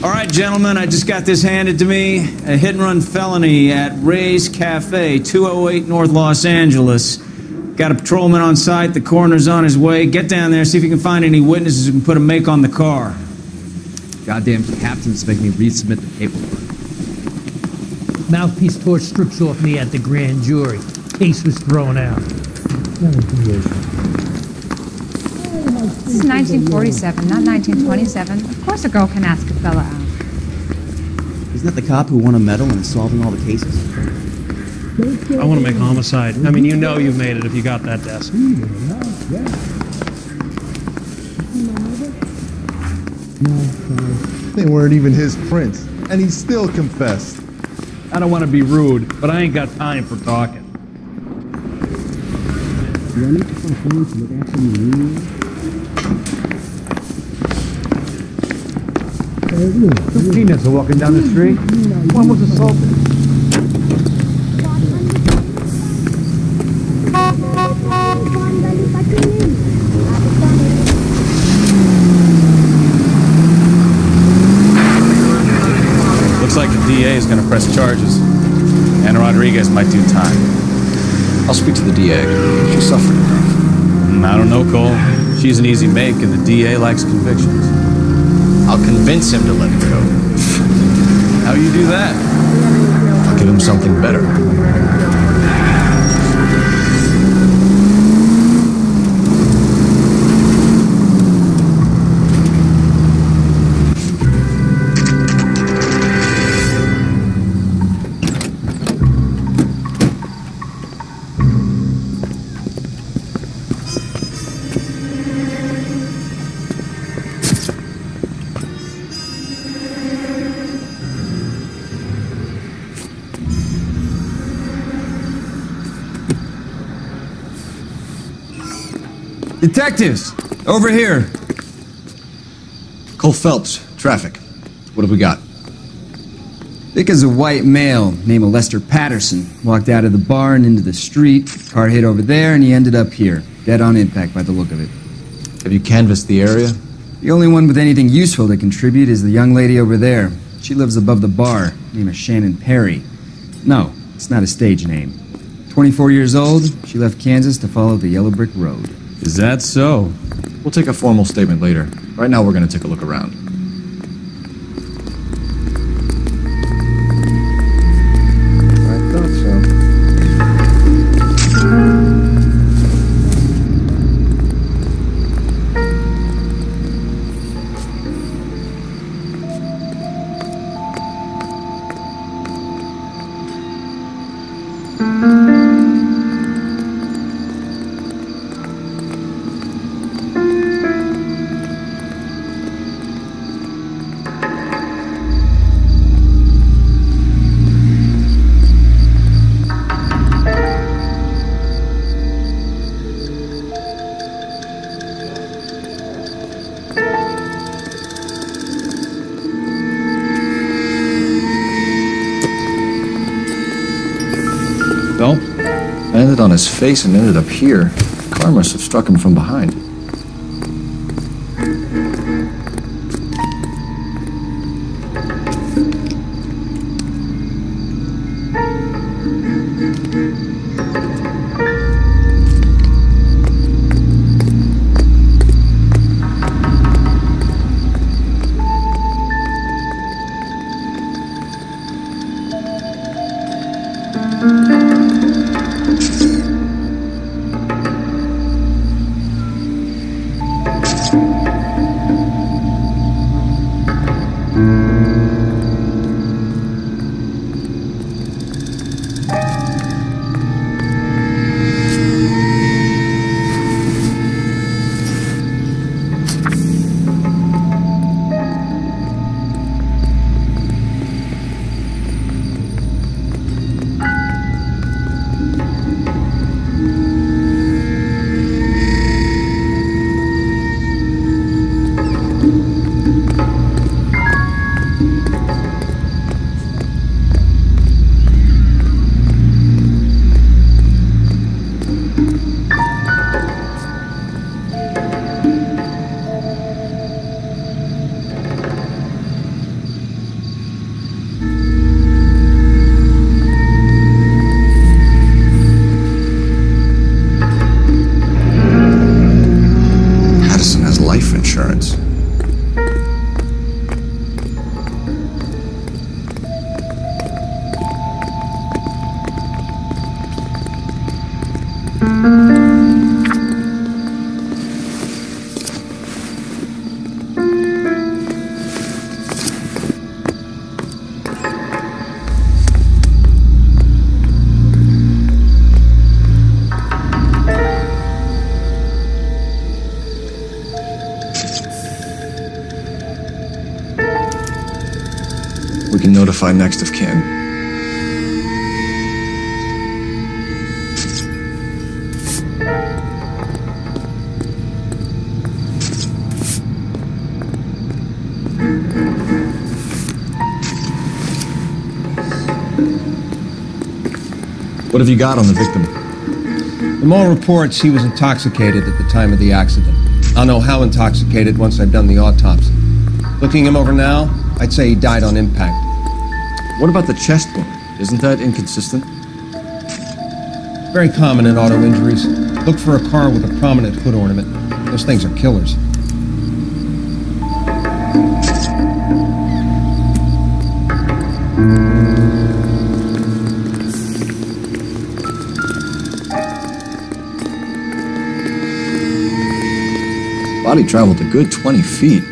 All right, gentlemen, I just got this handed to me. A hit-and-run felony at Ray's Cafe, 208 North Los Angeles. Got a patrolman on site. The coroner's on his way. Get down there, see if you can find any witnesses who can put a make on the car. Goddamn captains make me resubmit the paperwork. Mouthpiece torch strips off me at the grand jury. Case was thrown out. This is 1947, not 1927. Of course a girl can ask a fella out. Isn't that the cop who won a medal and is solving all the cases? I want to make homicide. I mean, you know you've made it if you got that desk. They weren't even his prints, and he still confessed. I don't want to be rude, but I ain't got time for talking. 15 minutes of walking down the street. One was assaulted. Looks like the DA is going to press charges. And Rodriguez might do time. I'll speak to the DA. She's suffering enough. I don't know, Cole. She's an easy make, and the DA likes convictions. I'll convince him to let her go. How you do that? I'll give him something better. Detectives, over here. Cole Phelps, traffic. What have we got? Vic is a white male named Lester Patterson. Walked out of the bar and into the street. Car hit over there and he ended up here. Dead on impact by the look of it. Have you canvassed the area? The only one with anything useful to contribute is the young lady over there. She lives above the bar. Name is Shannon Perry. No, it's not a stage name. 24 years old, she left Kansas to follow the yellow brick road. Is that so? We'll take a formal statement later. Right now, we're going to take a look around. I thought so. Well, Landed on his face and ended up here. The car must have struck him from behind. notify next of kin. What have you got on the victim? From all reports, he was intoxicated at the time of the accident. I'll know how intoxicated once I've done the autopsy. Looking him over now, I'd say he died on impact. What about the chest wound? Isn't that inconsistent? Very common in auto injuries. Look for a car with a prominent hood ornament. Those things are killers. Body traveled a good 20 feet.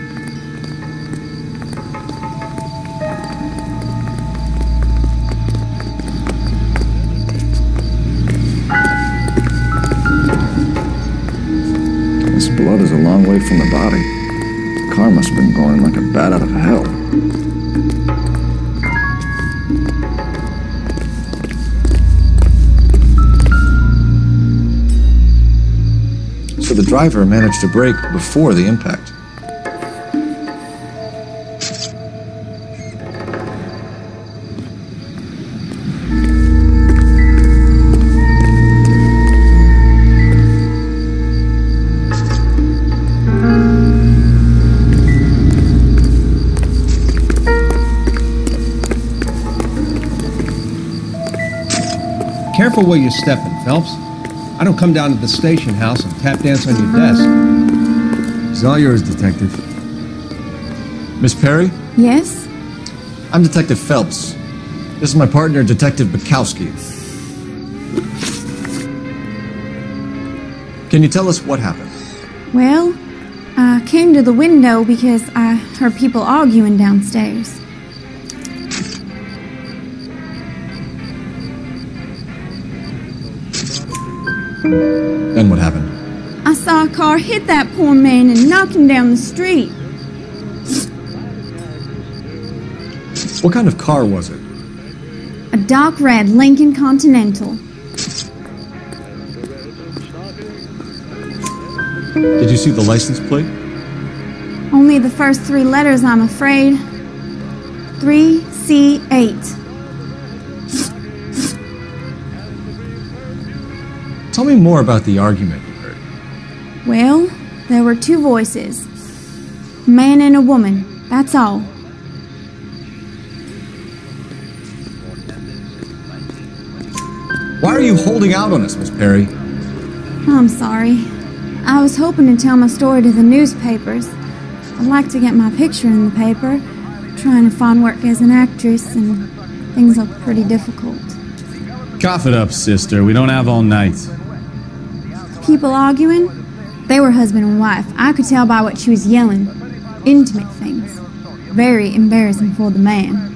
This blood is a long way from the body. The car must have been going like a bat out of hell. So the driver managed to brake before the impact. Careful where you're stepping, Phelps. I don't come down to the station house and tap dance on your desk. It's all yours, Detective. Miss Perry? Yes? I'm Detective Phelps. This is my partner, Detective Bukowski. Can you tell us what happened? Well, I came to the window because I heard people arguing downstairs. Then what happened? I saw a car hit that poor man and knock him down the street. What kind of car was it? A dark red Lincoln Continental. Did you see the license plate? Only the first three letters, I'm afraid. 3C8. Tell me more about the argument you heard. Well, there were two voices. A man and a woman, that's all. Why are you holding out on us, Miss Perry? I'm sorry. I was hoping to tell my story to the newspapers. I'd like to get my picture in the paper. Trying to find work as an actress, and things are pretty difficult. Cough it up, sister. We don't have all night. People arguing? They were husband and wife. I could tell by what she was yelling. Intimate things. Very embarrassing for the man.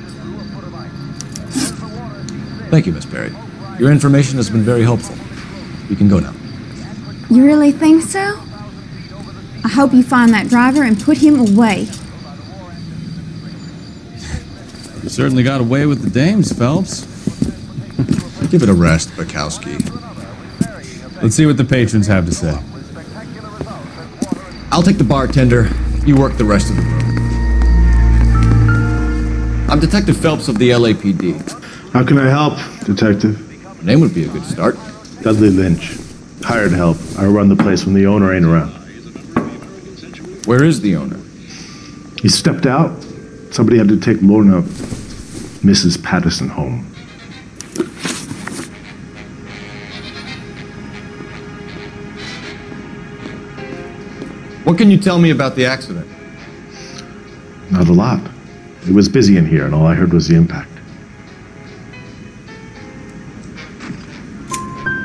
Thank you, Miss Perry. Your information has been very helpful. You can go now. You really think so? I hope you find that driver and put him away. You certainly got away with the dames, Phelps. Give it a rest, Bukowski. Let's see what the patrons have to say. I'll take the bartender. You work the rest of the room. I'm Detective Phelps of the LAPD. How can I help, Detective? Your name would be a good start. Dudley Lynch. Hired help. I run the place when the owner ain't around. Where is the owner? He stepped out. Somebody had to take Lorna, Mrs. Patterson, home. What can you tell me about the accident? Not a lot. It was busy in here, and all I heard was the impact.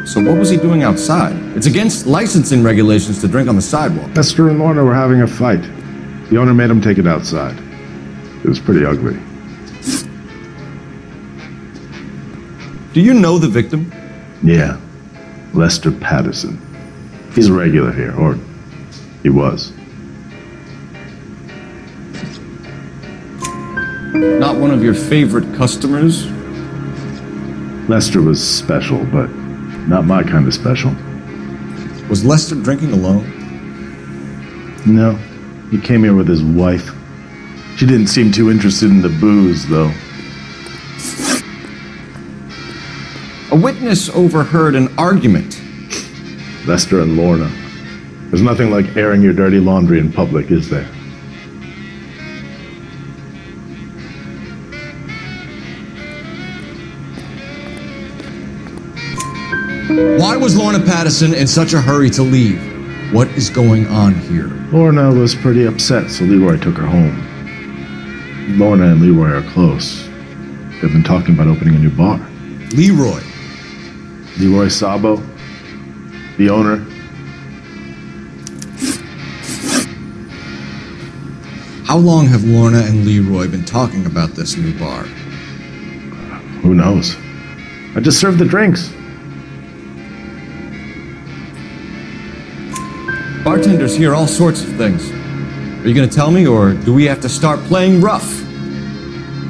So what was he doing outside? It's against licensing regulations to drink on the sidewalk. Esther and Lorna were having a fight. The owner made him take it outside. It was pretty ugly. Do you know the victim? Yeah. Lester Patterson. He's a regular here, or he was. Not one of your favorite customers? Lester was special, but not my kind of special. Was Lester drinking alone? No, he came here with his wife. She didn't seem too interested in the booze, though. A witness overheard an argument. Lester and Lorna. There's nothing like airing your dirty laundry in public, is there? Why was Lorna Patterson in such a hurry to leave? What is going on here? Lorna was pretty upset, so Leroy took her home. Lorna and Leroy are close. They've been talking about opening a new bar. Leroy? Leroy Sabo, the owner. How long have Lorna and Leroy been talking about this new bar? Who knows? I just served the drinks. Bartenders hear all sorts of things. Are you going to tell me, or do we have to start playing rough?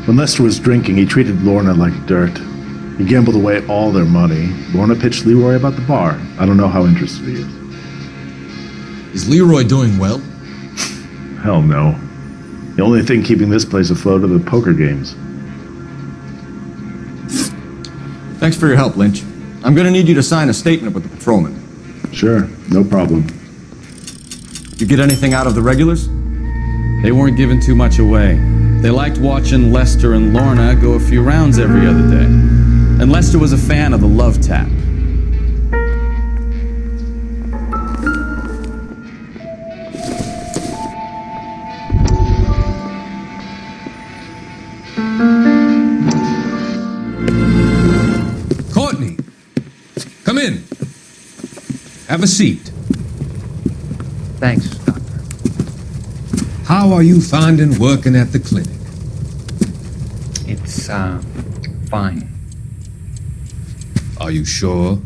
When Lester was drinking, he treated Lorna like dirt. He gambled away all their money. Lorna pitched Leroy about the bar. I don't know how interested he is. Is Leroy doing well? Hell no. The only thing keeping this place afloat are the poker games. Thanks for your help, Lynch. I'm going to need you to sign a statement with the patrolman. Sure, no problem. You get anything out of the regulars? They weren't giving too much away. They liked watching Lester and Lorna go a few rounds every other day. And Lester was a fan of the love tap. Courtney, come in. Have a seat. Thanks, Doctor. How are you finding working at the clinic? It's, fine. Are you sure?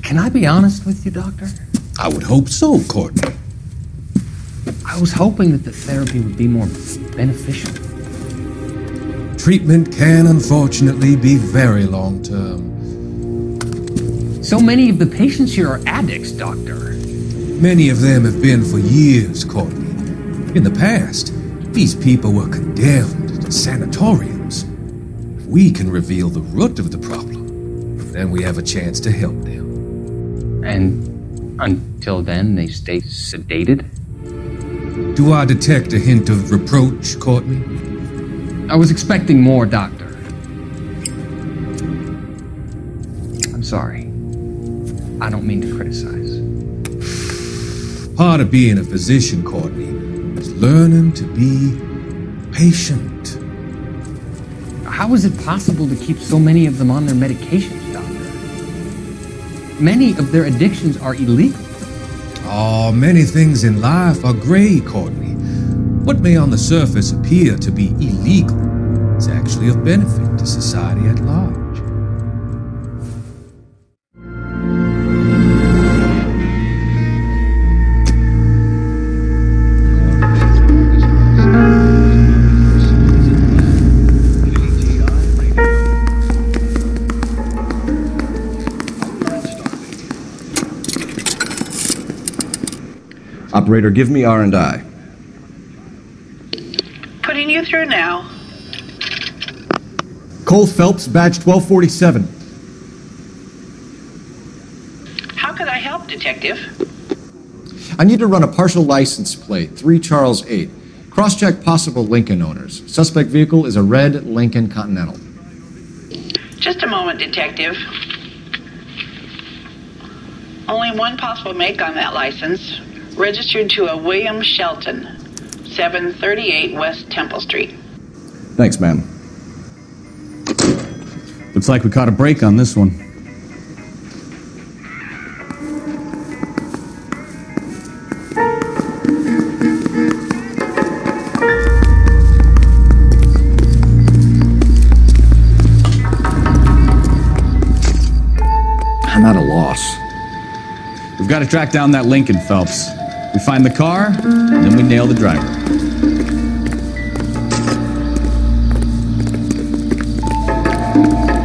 Can I be honest with you, Doctor? I would hope so, Courtney. I was hoping that the therapy would be more beneficial. Treatment can unfortunately be very long-term. So many of the patients here are addicts, Doctor. Many of them have been for years, Courtney. In the past, these people were condemned to sanatoriums. If we can reveal the root of the problem, then we have a chance to help them. And until then, they stay sedated? Do I detect a hint of reproach, Courtney? I was expecting more, Doctor. I'm sorry. I don't mean to criticize. Part of being a physician, Courtney, is learning to be patient. How is it possible to keep so many of them on their medications, Doctor? Many of their addictions are illegal. Oh, many things in life are gray, Courtney. What may on the surface appear to be illegal is actually of benefit to society at large. Operator, give me R&I. Putting you through now. Cole Phelps, badge 1247. How could I help, Detective? I need to run a partial license plate, 3 Charles 8. Cross-check possible Lincoln owners. Suspect vehicle is a red Lincoln Continental. Just a moment, Detective. Only one possible make on that license. Registered to a William Shelton, 738 West Temple Street. Thanks, ma'am. Looks like we caught a break on this one. I'm at a loss. We've got to track down that Lincoln, Phelps. We find the car, and then we nail the driver.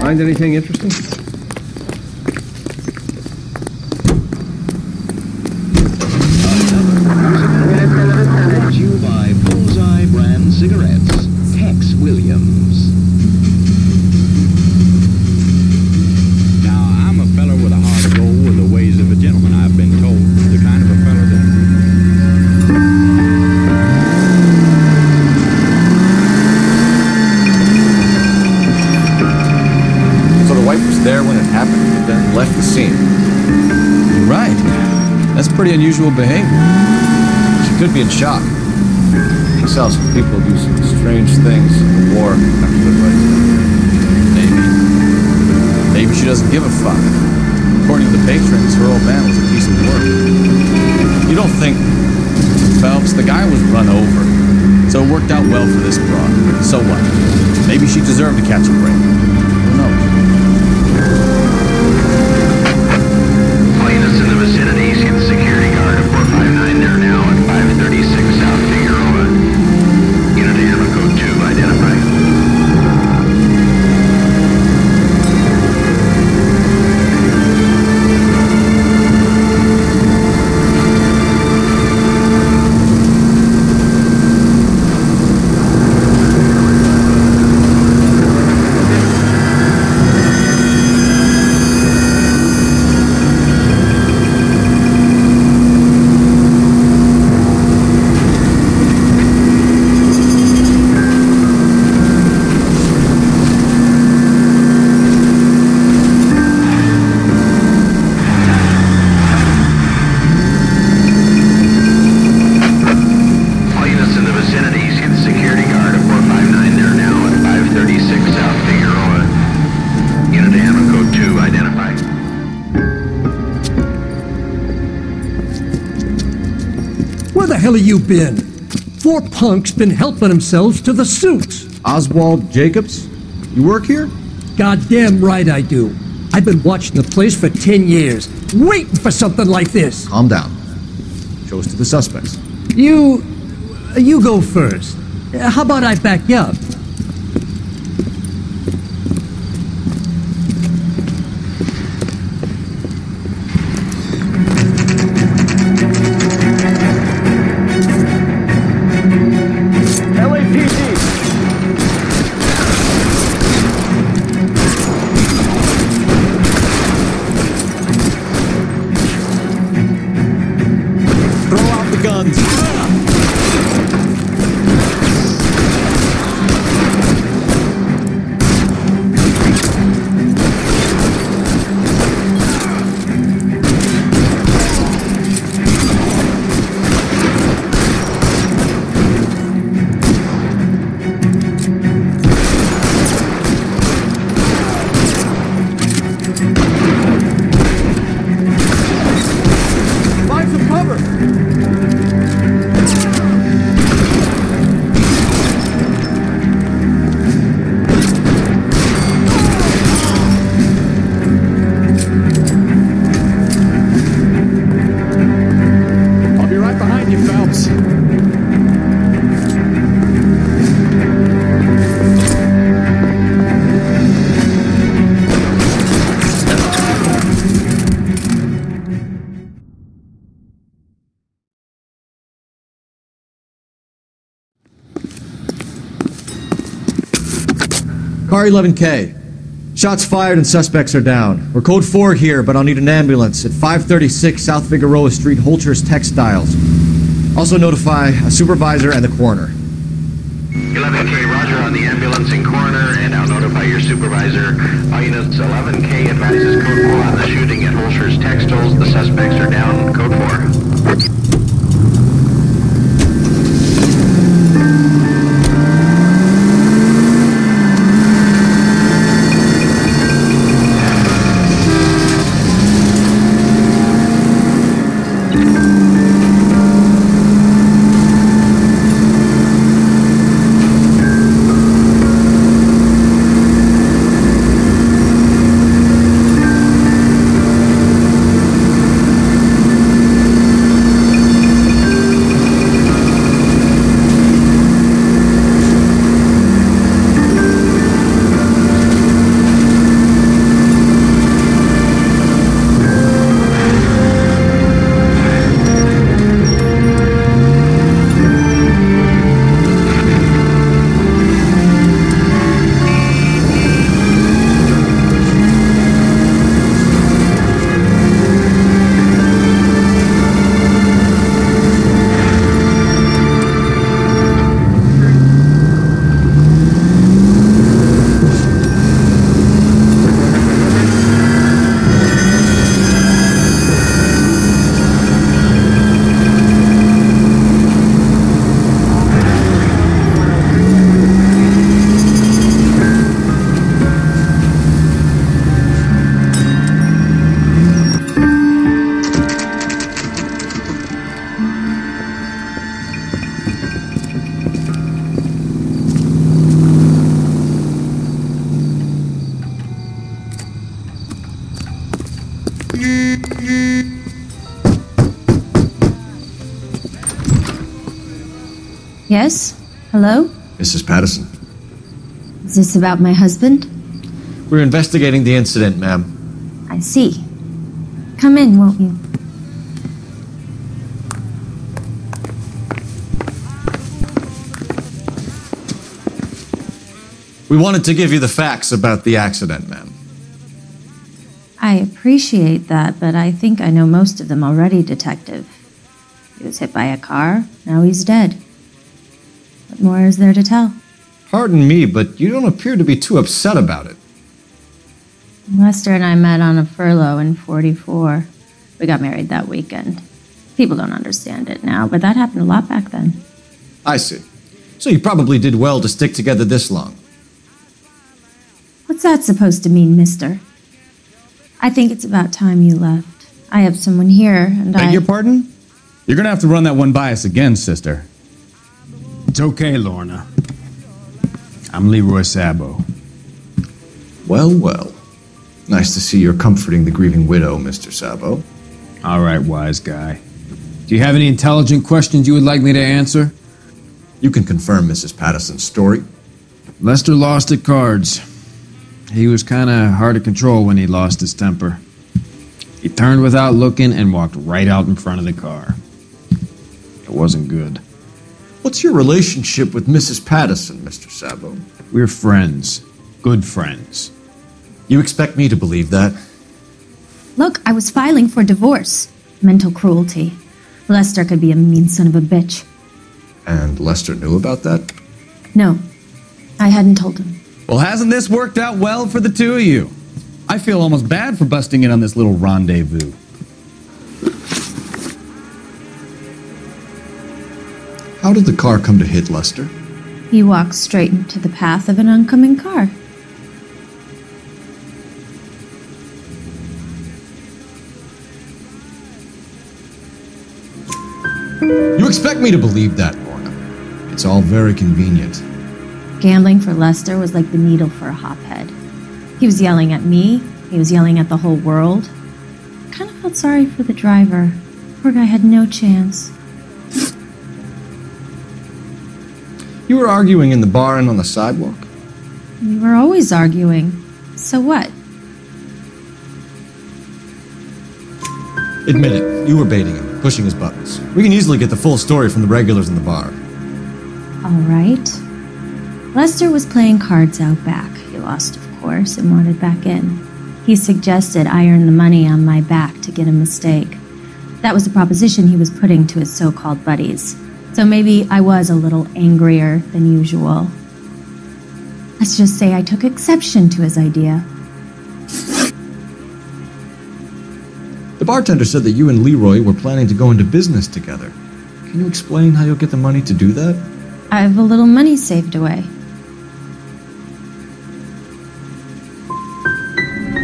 Find anything interesting? Brought to you by Bullseye brand cigarettes. Tex Williams. Now, I'm a feller with a heart of gold with the ways of a gentleman, I've been told. The kind of a feller that... So the wife was there when it happened, but then left the scene. You're right. That's pretty unusual behavior. She could be in shock. She saw some people do some strange things in the war after the fight. Maybe she doesn't give a fuck. According to the patrons, her old man was a piece of work. You don't think... Phelps, the guy was run over. So it worked out well for this broad. So what? Maybe she deserved to catch a break. Who knows? Plaintiffs in the vicinity see the security guard at 459 there now at 536 South Figueroa. Unit Animal Code 2 identified. Where the hell have you been? 4 punks been helping themselves to the suits. Oswald Jacobs? You work here? Goddamn right I do. I've been watching the place for 10 years, waiting for something like this. Calm down. Show us to the suspects. You go first. How about I back you up? Car 11K. Shots fired and suspects are down. We're code 4 here, but I'll need an ambulance at 536 South Figueroa Street, Holcher's Textiles. Also notify a supervisor and the coroner. 11K, roger on the ambulance and coroner, and I'll notify your supervisor. All units, 11K advises code 4 on the shooting at Holcher's Textiles. The suspects are down, code 4. Yes? Hello? Mrs. Patterson. Is this about my husband? We're investigating the incident, ma'am. I see. Come in, won't you? We wanted to give you the facts about the accident, ma'am. I appreciate that, but I think I know most of them already, Detective. He was hit by a car, now he's dead. What more is there to tell? Pardon me, but you don't appear to be too upset about it. Lester and I met on a furlough in '44. We got married that weekend. People don't understand it now, but that happened a lot back then. I see. So you probably did well to stick together this long. What's that supposed to mean, mister? I think it's about time you left. I have someone here, and Beg your pardon? You're gonna have to run that one by us again, sister. It's okay, Lorna. I'm Leroy Sabo. Well, well. Nice to see you're comforting the grieving widow, Mr. Sabo. All right, wise guy. Do you have any intelligent questions you would like me to answer? You can confirm Mrs. Patterson's story. Lester lost at cards. He was kind of hard to control when he lost his temper. He turned without looking and walked right out in front of the car. It wasn't good. What's your relationship with Mrs. Patterson, Mr. Sabo? We're friends. Good friends. You expect me to believe that? Look, I was filing for divorce. Mental cruelty. Lester could be a mean son of a bitch. And Lester knew about that? No, I hadn't told him. Well, hasn't this worked out well for the two of you? I feel almost bad for busting in on this little rendezvous. How did the car come to hit Lester? He walked straight into the path of an oncoming car. You expect me to believe that, Lorna? It's all very convenient. Gambling for Lester was like the needle for a hophead. He was yelling at me. He was yelling at the whole world. I kind of felt sorry for the driver. Poor guy had no chance. You were arguing in the bar and on the sidewalk? We were always arguing. So what? Admit it, you were baiting him, pushing his buttons. We can easily get the full story from the regulars in the bar. All right. Lester was playing cards out back. He lost, of course, and wanted back in. He suggested I earn the money on my back to get a mistake. That was the proposition he was putting to his so-called buddies. So maybe I was a little angrier than usual. Let's just say I took exception to his idea. The bartender said that you and Leroy were planning to go into business together. Can you explain how you'll get the money to do that? I have a little money saved away.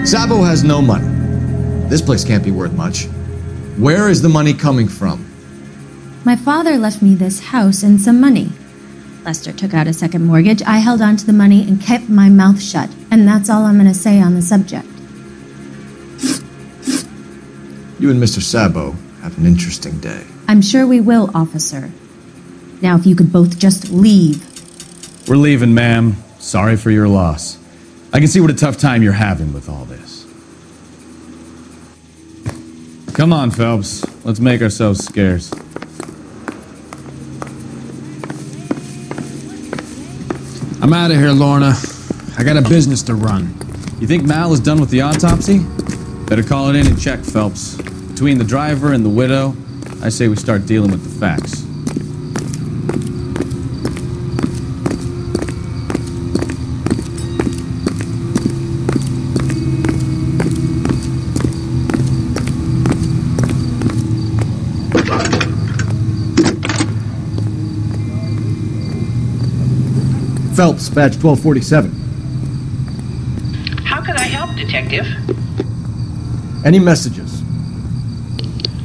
Sabo has no money. This place can't be worth much. Where is the money coming from? My father left me this house and some money. Lester took out a second mortgage. I held on to the money and kept my mouth shut. And that's all I'm going to say on the subject. You and Mr. Sabo have an interesting day. I'm sure we will, officer. Now, if you could both just leave. We're leaving, ma'am. Sorry for your loss. I can see what a tough time you're having with all this. Come on, Phelps. Let's make ourselves scarce. I'm out of here, Lorna. I got a business to run. You think Mal is done with the autopsy? Better call it in and check, Phelps. Between the driver and the widow, I say we start dealing with the facts. Phelps, badge 1247. How could I help, Detective? Any messages?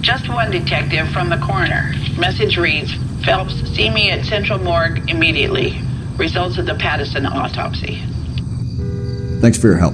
Just one, Detective, from the coroner. Message reads, Phelps, see me at Central Morgue immediately. Results of the Patterson autopsy. Thanks for your help.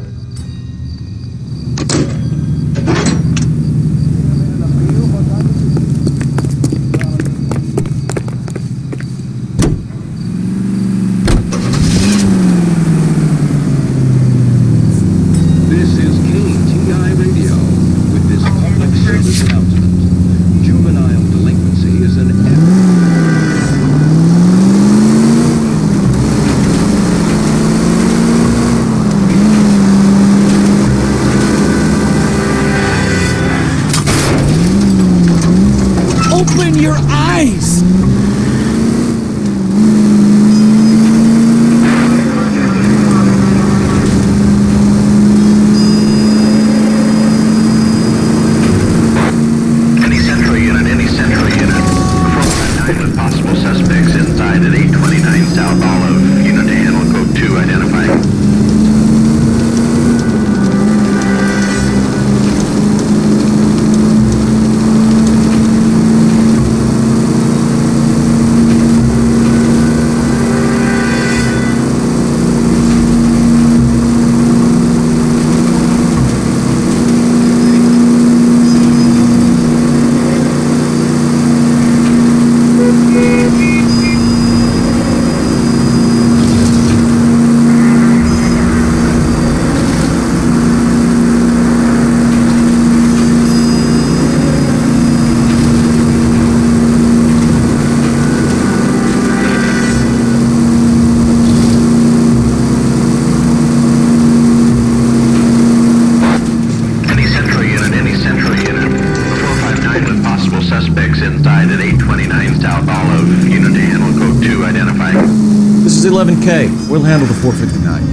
11K. We'll handle the 459.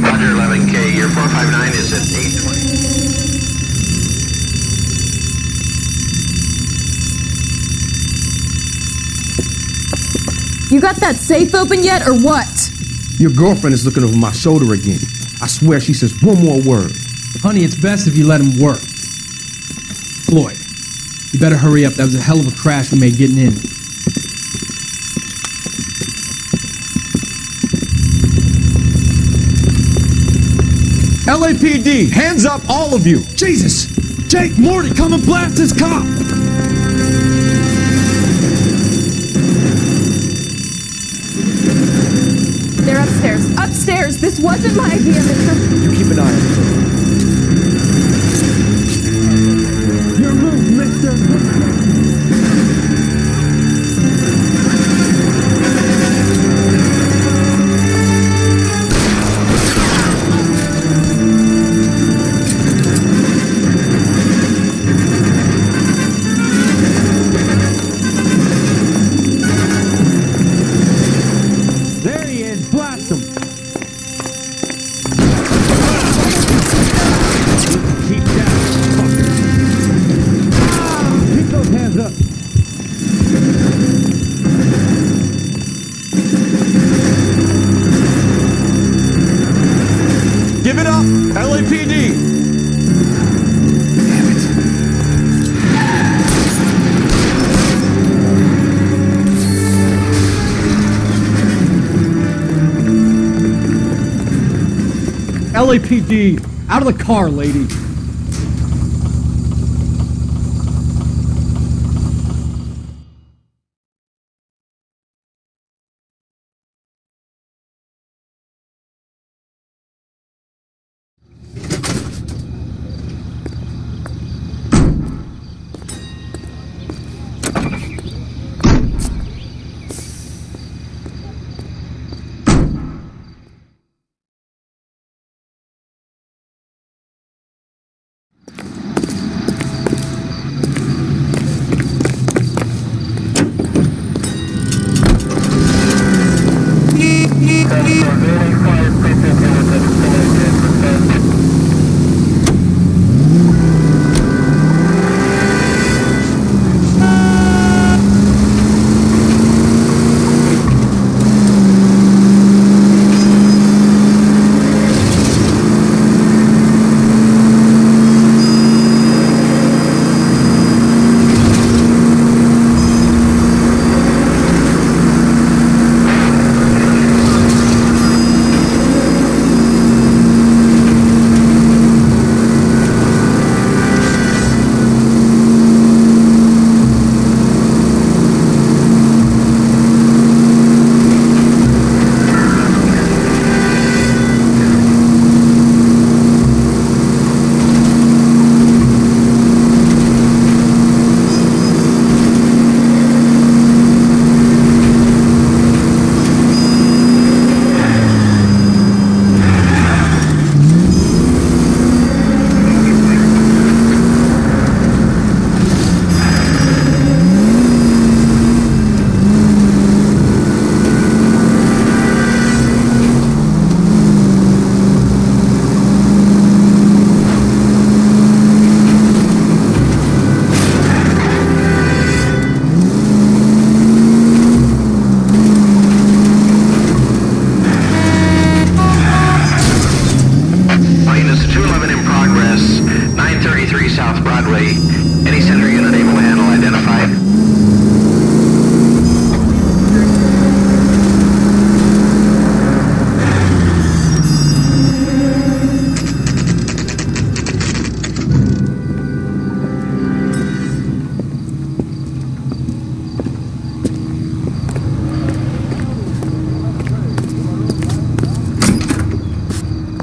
Roger, 11K. Your 459 is at 820. You got that safe open yet, or what? Your girlfriend is looking over my shoulder again. I swear she says one more word. Honey, it's best if you let him work. Floyd, you better hurry up. That was a hell of a crash we made getting in. LAPD, hands up, all of you! Jesus! Jake, Morty, come and blast this cop! They're upstairs. Upstairs! This wasn't my idea, Mr. You keep an eye on them. Your move, mister! There he is! Blast him! Keep down, fucker! Keep those hands up! Give it up, LAPD! LAPD, out of the car, lady.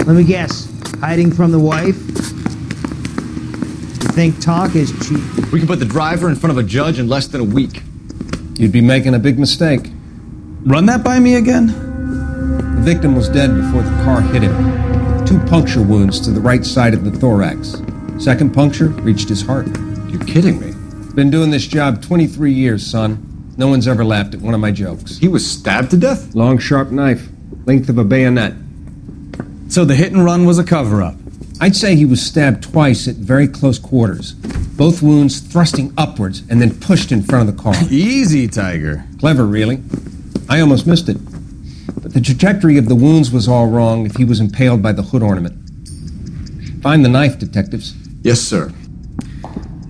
Let me guess. Hiding from the wife? You think talk is cheap? We can put the driver in front of a judge in less than a week. You'd be making a big mistake. Run that by me again? The victim was dead before the car hit him. 2 puncture wounds to the right side of the thorax. Second puncture reached his heart. You're kidding me. Been doing this job 23 years, son. No one's ever laughed at one of my jokes. He was stabbed to death? Long, sharp knife, length of a bayonet. So the hit and run was a cover-up? I'd say he was stabbed twice at very close quarters. Both wounds thrusting upwards and then pushed in front of the car. Easy, Tiger. Clever, really. I almost missed it. But the trajectory of the wounds was all wrong if he was impaled by the hood ornament. Find the knife, detectives. Yes, sir.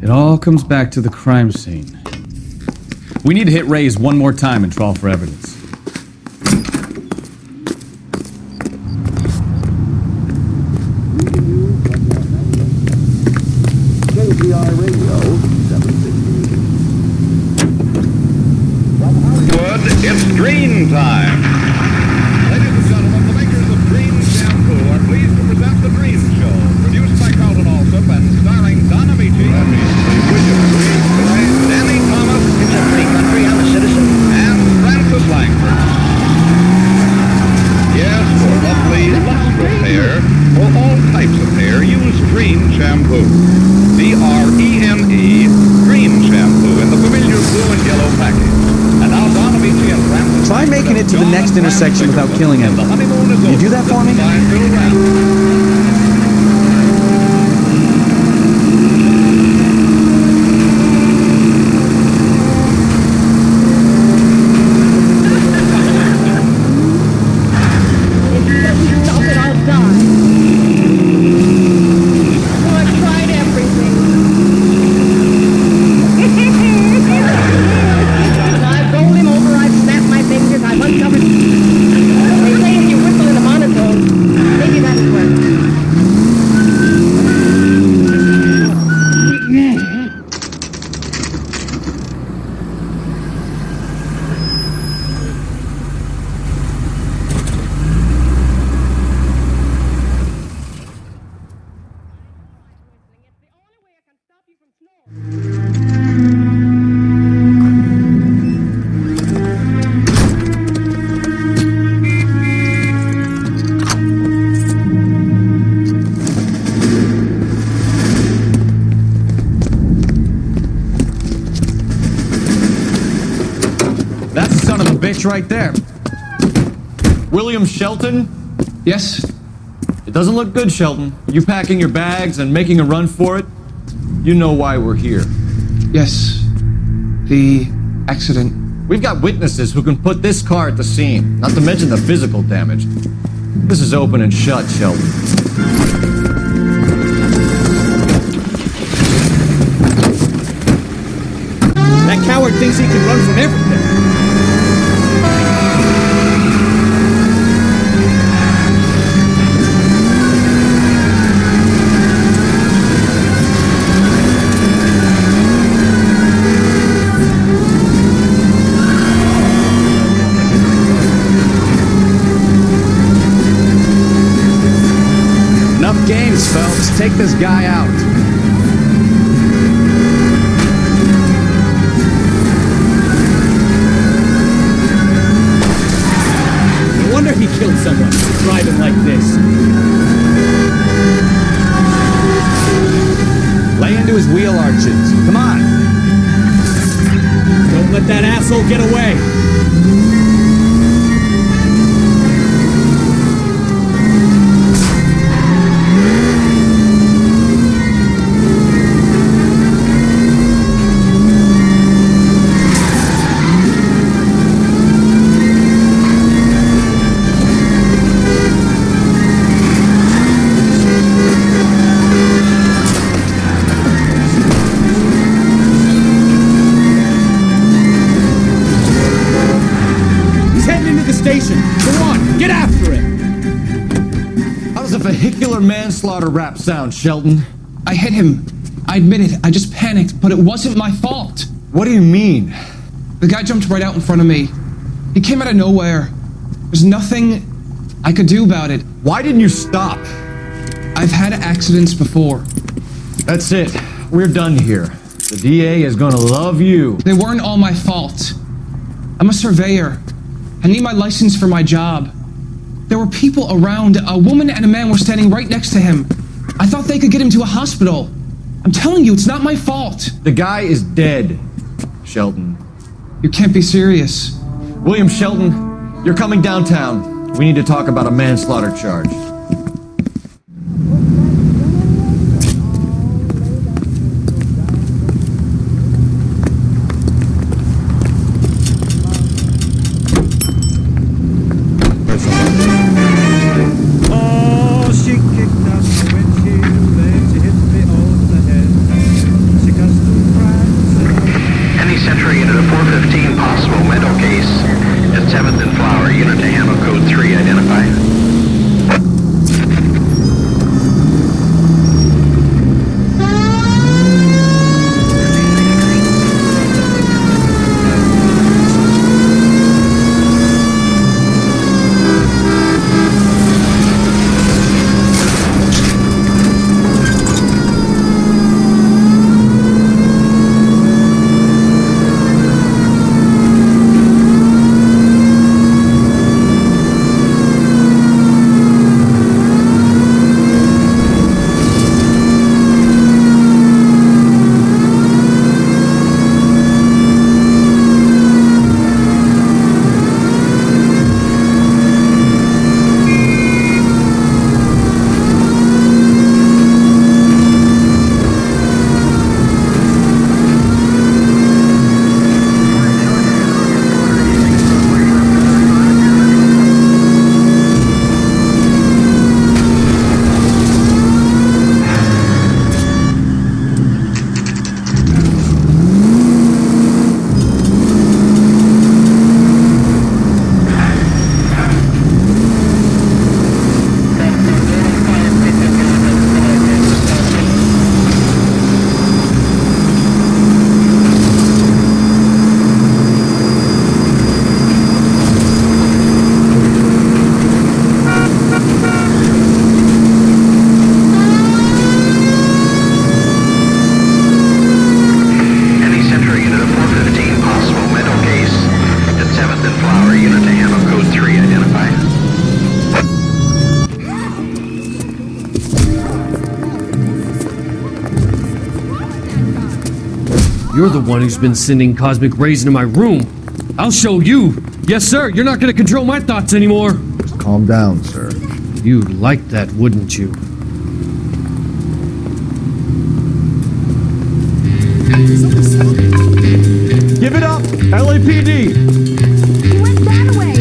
It all comes back to the crime scene. We need to hit Ray's one more time and trawl for evidence. It's green time. Ladies and gentlemen, the makers of Green Shampoo are pleased to present The Dream Show, produced by Carlton Alsop and starring Don Amici, Danny Thomas, it's a free country, I'm a citizen, and Francis Langford. Yes, for lovely, lustrous hair, for all types of hair, use Green Shampoo. D-R-E-N-E, Green Shampoo, in the familiar blue and yellow package. And now Don Amici and Francis. Try making it to the next intersection without killing anyone. Can you do that for me? Right there. William Shelton? Yes? It doesn't look good, Shelton. You packing your bags and making a run for it? You know why we're here. Yes. The accident. We've got witnesses who can put this car at the scene, not to mention the physical damage. This is open and shut, Shelton. That coward thinks he can run from everything. Phelps, take this guy out. No wonder he killed someone driving like this. Lay into his wheel arches. Come on. Don't let that asshole get away. Manslaughter rap sound, Shelton. I hit him. I admit it. I just panicked, but it wasn't my fault. What do you mean? The guy jumped right out in front of me. He came out of nowhere. There's nothing I could do about it. Why didn't you stop? I've had accidents before. That's it. We're done here. The DA is gonna love you. They weren't all my fault. I'm a surveyor. I need my license for my job. There were people around. A woman and a man were standing right next to him. I thought they could get him to a hospital. I'm telling you, it's not my fault. The guy is dead, Shelton. You can't be serious. William Shelton, you're coming downtown. We need to talk about a manslaughter charge. You're the one who's been sending cosmic rays into my room. I'll show you. Yes, sir. You're not going to control my thoughts anymore. Just calm down, sir. You'd like that, wouldn't you? Give it up! LAPD! He went that way!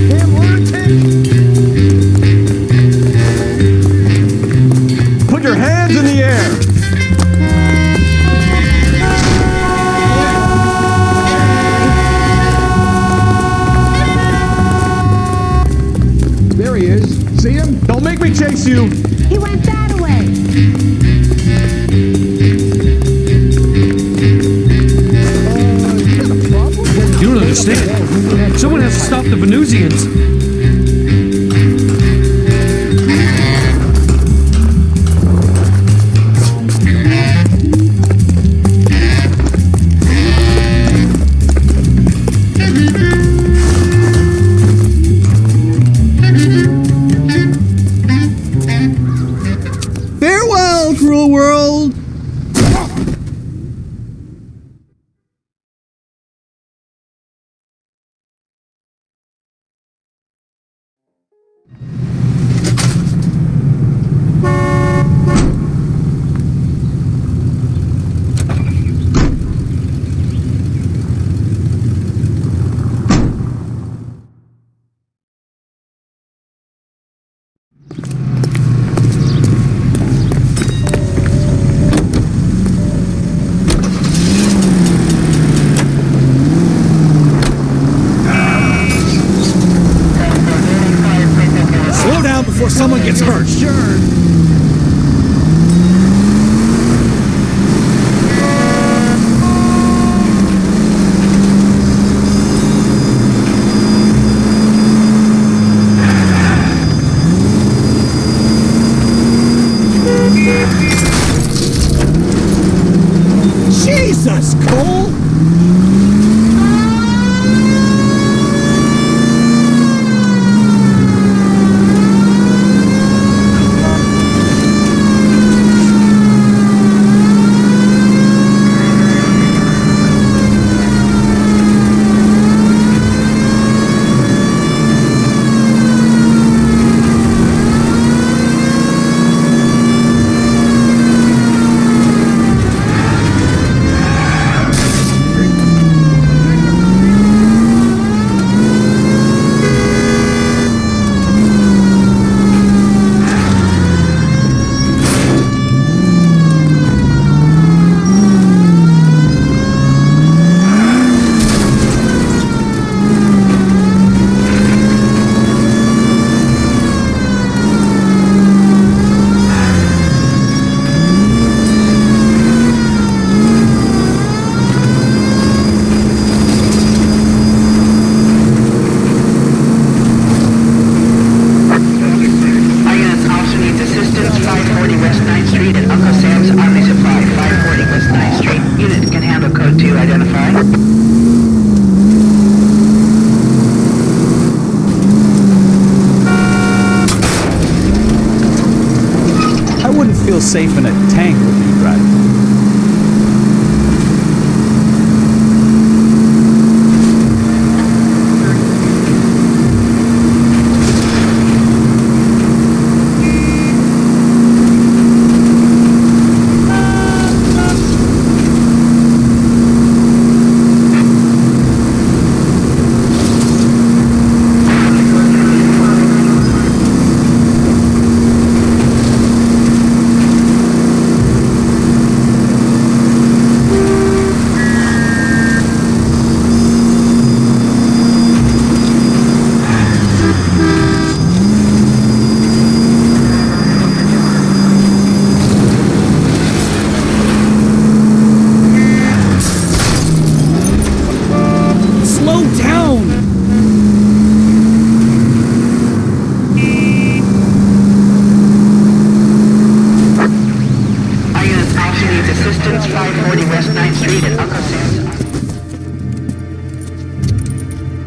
Damn lunatic! Put your hands in the air! There he is. See him? Don't make me chase you! He went that way! You don't understand. Someone has to stop the Venusians. Farewell, cruel world! Slow down before someone gets hurt. Sure. Jesus, Cole! feel safe in a tank with me driving.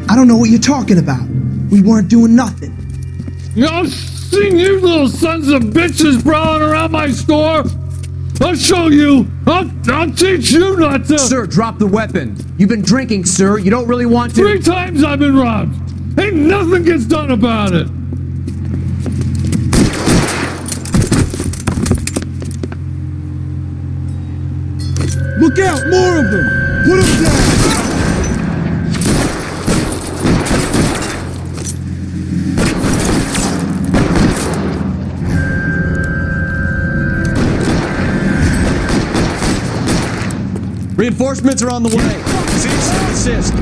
I don't know what you're talking about. We weren't doing nothing. I've seen you little sons of bitches prowling around my store. I'll show you. I'll teach you not to. Sir, drop the weapon. You've been drinking, sir. You don't really want to. 3 times I've been robbed. Ain't nothing gets done about it. Look out! More of them! Put them down! Reinforcements are on the way. Cease and desist.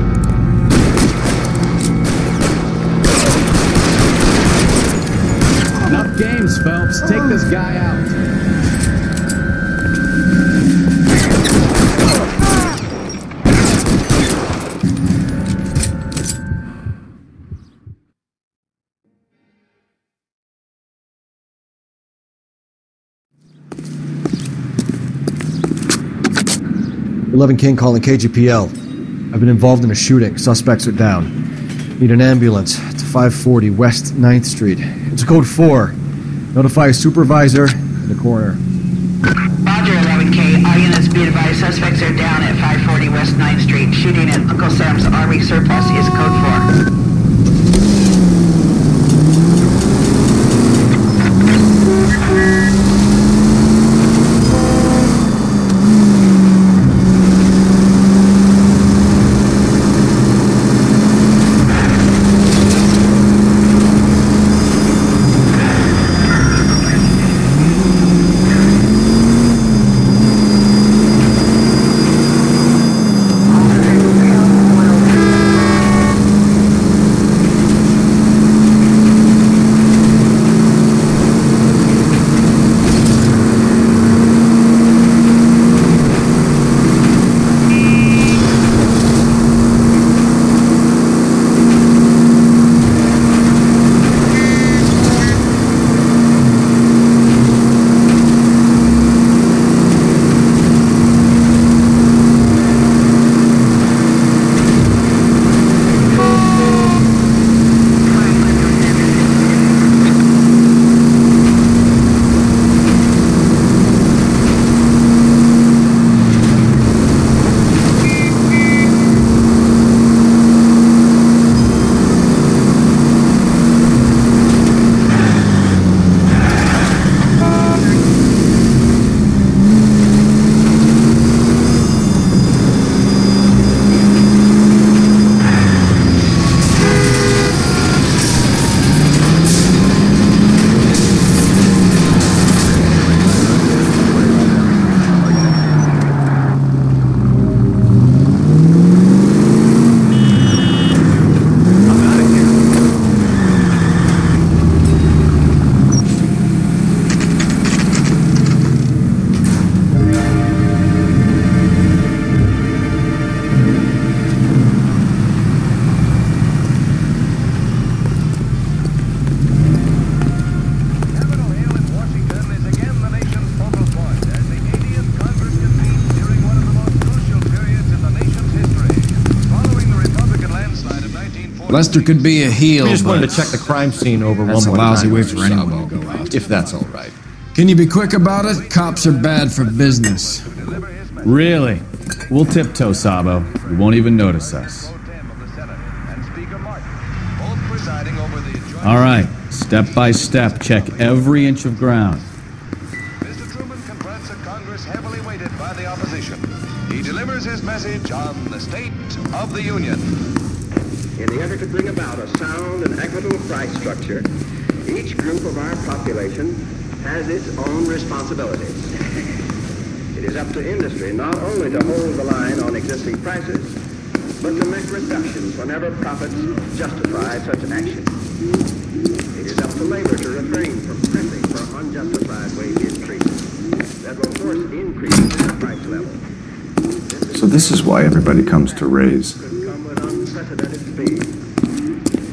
Enough games, Phelps. Take this guy out. 11 King calling KGPL. I've been involved in a shooting. Suspects are down. Need an ambulance to 540 West 9th Street. It's code 4. Notify a supervisor in the corner. Roger, 11K. All units be advised. Suspects are down at 540 West 9th Street. Shooting at Uncle Sam's Army surplus is code 4. Lester could be a heel, We just but wanted to check the crime scene over one that's more a lousy time. way for anyone to go out. If that's all right. Can you be quick about it? Cops are bad for business. Really? We'll tiptoe, Sabo. You won't even notice us. All right, step by step, check every inch of ground. Mr. Truman confronts a Congress heavily weighted by the opposition. He delivers his message on the State of the Union. In the effort to bring about a sound and equitable price structure, each group of our population has its own responsibilities. It is up to industry not only to hold the line on existing prices, but to make reductions whenever profits justify such action. It is up to labor to refrain from pressing for unjustified wage increases that will force increases in the price level. So this is why everybody comes to raise. Come with unprecedented speed.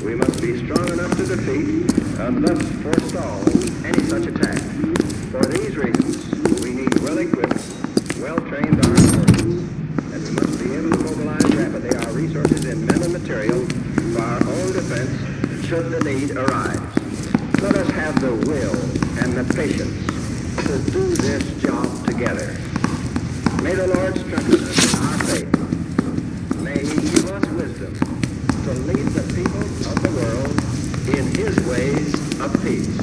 We must be strong enough to defeat and thus forestall any such attack. For these reasons, we need well-equipped, well-trained armed forces, and we must be able to mobilize rapidly our resources in men and material for our own defense should the need arise. Let us have the will and the patience to do this job together. May the Lord strengthen us in our faith. May He give us wisdom to lead the people of the world in His ways of peace.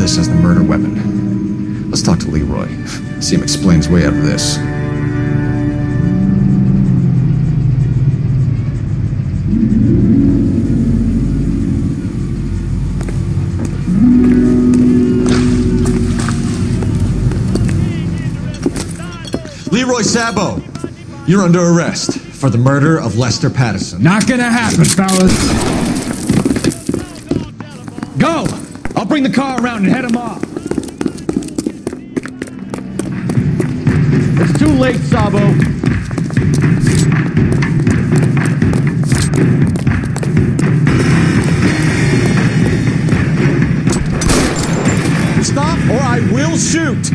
As the murder weapon. Let's talk to Leroy. See him explain his way out of this. Leroy Sabo, you're under arrest for the murder of Lester Patterson. Not gonna happen, fellas. Go! I'll bring the car around and head him off. It's too late, Sabo. Stop or I will shoot!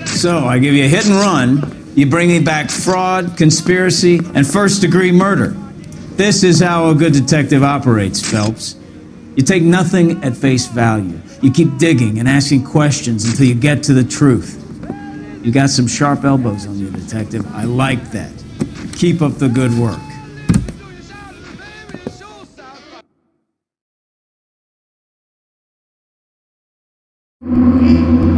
So, I give you a hit and run, you bring me back fraud, conspiracy, and first-degree murder. This is how a good detective operates, Phelps. You take nothing at face value. You keep digging and asking questions until you get to the truth. You got some sharp elbows on you, detective. I like that. Keep up the good work. Thank you.